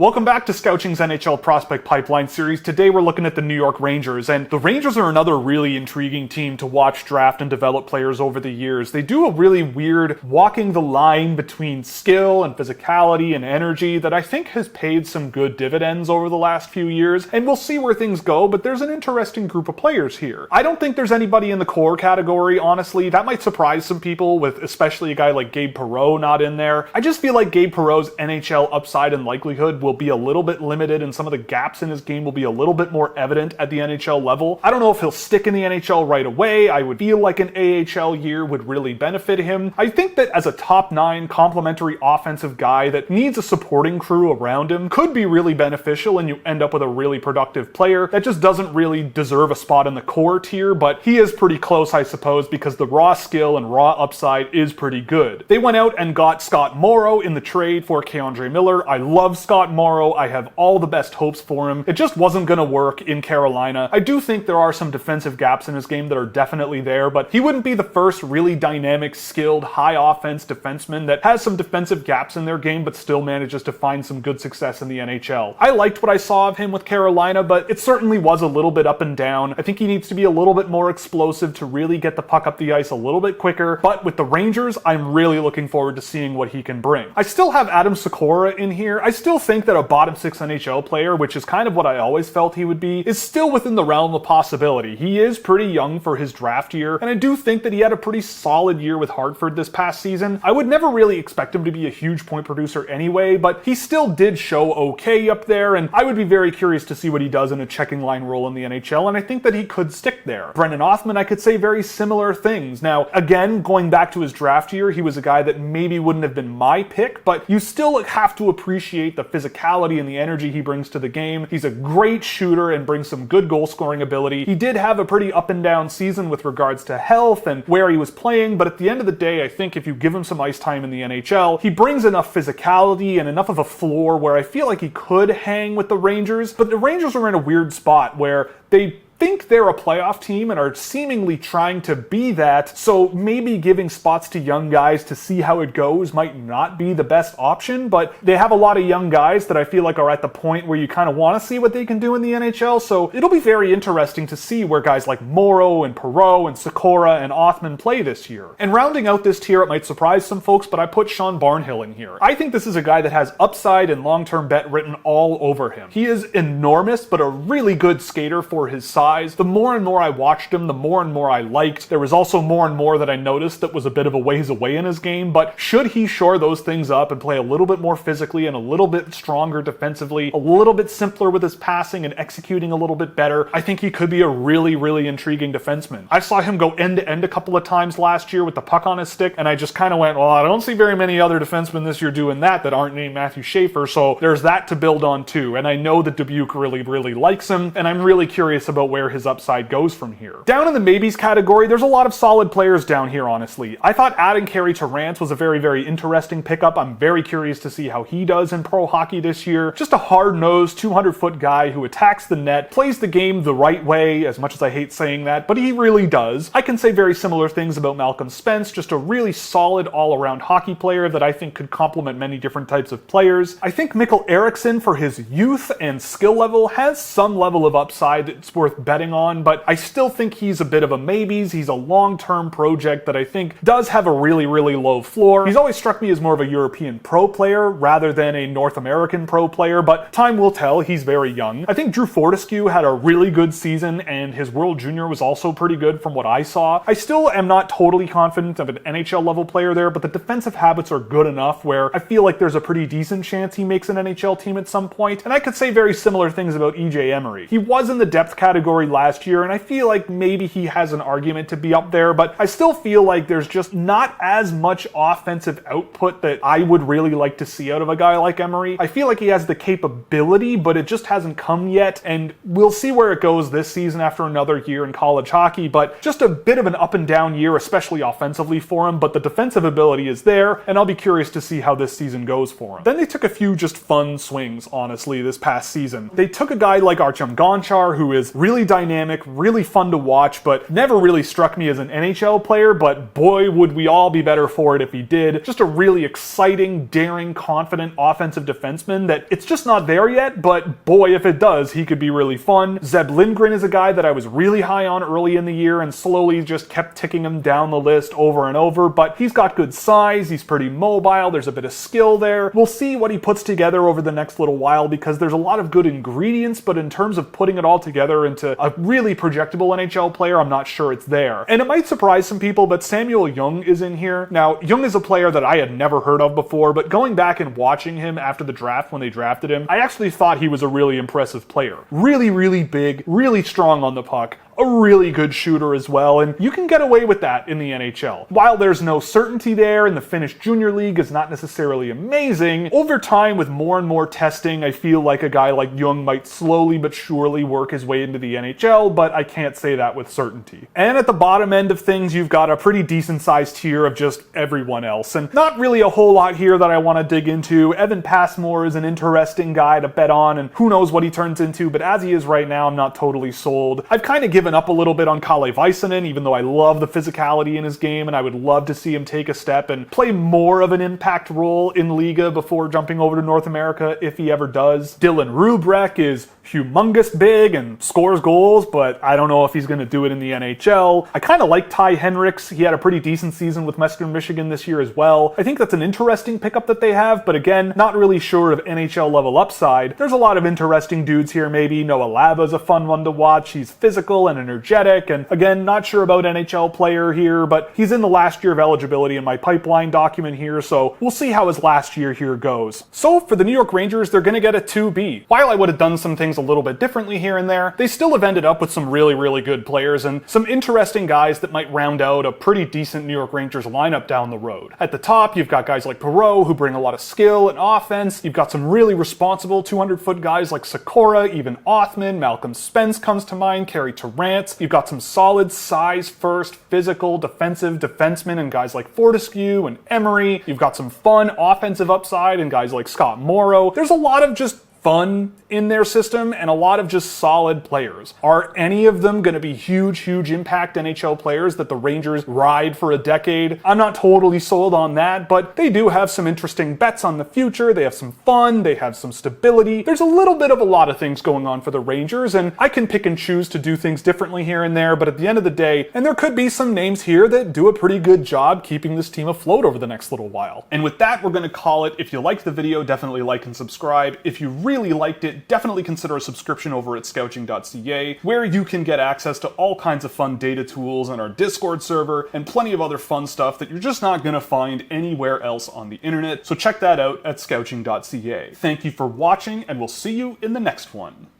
Welcome back to Scouching's NHL Prospect Pipeline series. Today we're looking at the New York Rangers, and the Rangers are another really intriguing team to watch draft and develop players over the years. They do a really weird walking the line between skill and physicality and energy that I think has paid some good dividends over the last few years, and we'll see where things go, but there's an interesting group of players here. I don't think there's anybody in the core category, honestly. That might surprise some people, with especially a guy like Gabe Perreault not in there. I just feel like Gabe Perreault's NHL upside and likelihood will be a little bit limited, and some of the gaps in his game will be a little bit more evident at the NHL level. I don't know if he'll stick in the NHL right away. I would feel like an AHL year would really benefit him. I think that as a top 9 complementary offensive guy that needs a supporting crew around him could be really beneficial, and you end up with a really productive player that just doesn't really deserve a spot in the core tier, but he is pretty close, I suppose, because the raw skill and raw upside is pretty good. They went out and got Scott Morrow in the trade for K'Andre Miller. I love Scott Morrow. I have all the best hopes for him. It just wasn't going to work in Carolina. I do think there are some defensive gaps in his game that are definitely there, but he wouldn't be the first really dynamic, skilled, high offense defenseman that has some defensive gaps in their game but still manages to find some good success in the NHL. I liked what I saw of him with Carolina, but it certainly was a little bit up and down. I think he needs to be a little bit more explosive to really get the puck up the ice a little bit quicker, but with the Rangers, I'm really looking forward to seeing what he can bring. I still have Adam Sikora in here. I still think that a bottom 6 NHL player, which is kind of what I always felt he would be, is still within the realm of possibility. He is pretty young for his draft year, and I do think that he had a pretty solid year with Hartford this past season. I would never really expect him to be a huge point producer anyway, but he still did show okay up there, and I would be very curious to see what he does in a checking line role in the NHL, and I think that he could stick there. Brendan Othmann, I could say very similar things. Now, again, going back to his draft year, he was a guy that maybe wouldn't have been my pick, but you still have to appreciate the physicality and the energy he brings to the game. He's a great shooter and brings some good goal scoring ability. He did have a pretty up and down season with regards to health and where he was playing, but at the end of the day, I think if you give him some ice time in the NHL, he brings enough physicality and enough of a floor where I feel like he could hang with the Rangers, but the Rangers are in a weird spot where they think they're a playoff team and are seemingly trying to be that, so maybe giving spots to young guys to see how it goes might not be the best option, but they have a lot of young guys that I feel like are at the point where you kind of want to see what they can do in the NHL, so it'll be very interesting to see where guys like Morrow and Perreault and Sikora and Othmann play this year. And rounding out this tier, it might surprise some folks, but I put Sean Barnhill in here. I think this is a guy that has upside and long-term bet written all over him. He is enormous, but a really good skater for his size. The more and more I watched him, the more and more I liked. There was also more and more that I noticed that was a bit of a ways away in his game, but should he shore those things up and play a little bit more physically and a little bit stronger defensively, a little bit simpler with his passing and executing a little bit better, I think he could be a really, really intriguing defenseman. I saw him go end-to-end a couple of times last year with the puck on his stick, and I just kind of went, well, I don't see very many other defensemen this year doing that aren't named Matthew Schaefer, so there's that to build on too. And I know that Dubuque really, really likes him, and I'm really curious about where his upside goes from here. Down in the maybes category, there's a lot of solid players down here, honestly. I thought adding Carey Terrance was a very, very interesting pickup. I'm very curious to see how he does in pro hockey this year. Just a hard-nosed, 200-foot guy who attacks the net, plays the game the right way, as much as I hate saying that, but he really does. I can say very similar things about Malcolm Spence, just a really solid all-around hockey player that I think could complement many different types of players. I think Mikkel Eriksson, for his youth and skill level, has some level of upside that's worth betting on, but I still think he's a bit of a maybes. He's a long-term project that I think does have a really, really low floor. He's always struck me as more of a European pro player rather than a North American pro player, but time will tell. He's very young. I think Drew Fortescue had a really good season, and his World Junior was also pretty good from what I saw. I still am not totally confident of an NHL level player there, but the defensive habits are good enough where I feel like there's a pretty decent chance he makes an NHL team at some point, and I could say very similar things about EJ Emery. He was in the depth category last year, and I feel like maybe he has an argument to be up there, but I still feel like there's just not as much offensive output that I would really like to see out of a guy like Emery. I feel like he has the capability, but it just hasn't come yet, and we'll see where it goes this season after another year in college hockey, but just a bit of an up and down year, especially offensively for him, but the defensive ability is there, and I'll be curious to see how this season goes for him. Then they took a few just fun swings, honestly, this past season. They took a guy like Artyom Gonchar, who is really dynamic, really fun to watch, but never really struck me as an NHL player, but boy, would we all be better for it if he did. Just a really exciting, daring, confident offensive defenseman that it's just not there yet, but boy, if it does, he could be really fun. Zeb Lindgren is a guy that I was really high on early in the year and slowly just kept ticking him down the list over and over, but he's got good size, he's pretty mobile, there's a bit of skill there. We'll see what he puts together over the next little while because there's a lot of good ingredients, but in terms of putting it all together into a really projectable NHL player, I'm not sure it's there. And it might surprise some people, but Samuel Young is in here. Now, Young is a player that I had never heard of before, but going back and watching him after the draft when they drafted him, I actually thought he was a really impressive player. Really, really big, really strong on the puck, a really good shooter as well, and you can get away with that in the NHL. While there's no certainty there and the Finnish Junior League is not necessarily amazing, over time with more and more testing, I feel like a guy like Young might slowly but surely work his way into the NHL, but I can't say that with certainty. And at the bottom end of things, you've got a pretty decent sized tier of just everyone else, and not really a whole lot here that I want to dig into. Evan Passmore is an interesting guy to bet on, and who knows what he turns into, but as he is right now, I'm not totally sold. I've kind of given up a little bit on Kalle Väisänen, even though I love the physicality in his game and I would love to see him take a step and play more of an impact role in Liga before jumping over to North America if he ever does. Dylan Rubrecht is humongous big and scores goals, but I don't know if he's going to do it in the NHL. I kind of like Ty Henricks. He had a pretty decent season with Western Michigan this year as well. I think that's an interesting pickup that they have, but again, not really sure of NHL level upside. There's a lot of interesting dudes here maybe. Noah Laba's a fun one to watch. He's physical and energetic, and again, not sure about NHL player here, but he's in the last year of eligibility in my pipeline document here, so we'll see how his last year here goes. So for the New York Rangers, they're going to get a 2B. While I would have done some things a little bit differently here and there, they still have ended up with some really, really good players and some interesting guys that might round out a pretty decent New York Rangers lineup down the road. At the top, you've got guys like Perreault who bring a lot of skill and offense. You've got some really responsible 200-foot guys like Sikora, even Othman, Malcolm Spence comes to mind, Carey Terrant. You've got some solid size-first, physical, defensive defensemen and guys like Fortescue and Emery. You've got some fun offensive upside and guys like Scott Morrow. There's a lot of just fun in their system and a lot of just solid players. Are any of them going to be huge impact NHL players that the Rangers ride for a decade? I'm not totally sold on that, but they do have some interesting bets on the future. They have some fun. They have some stability. There's a little bit of a lot of things going on for the Rangers, and I can pick and choose to do things differently here and there, but at the end of the day, and there could be some names here that do a pretty good job keeping this team afloat over the next little while. And with that, we're going to call it. If you liked the video, definitely like and subscribe. If you really liked it, definitely consider a subscription over at Scouching.ca, where you can get access to all kinds of fun data tools and our Discord server and plenty of other fun stuff that you're just not going to find anywhere else on the internet. So check that out at Scouching.ca. Thank you for watching, and we'll see you in the next one.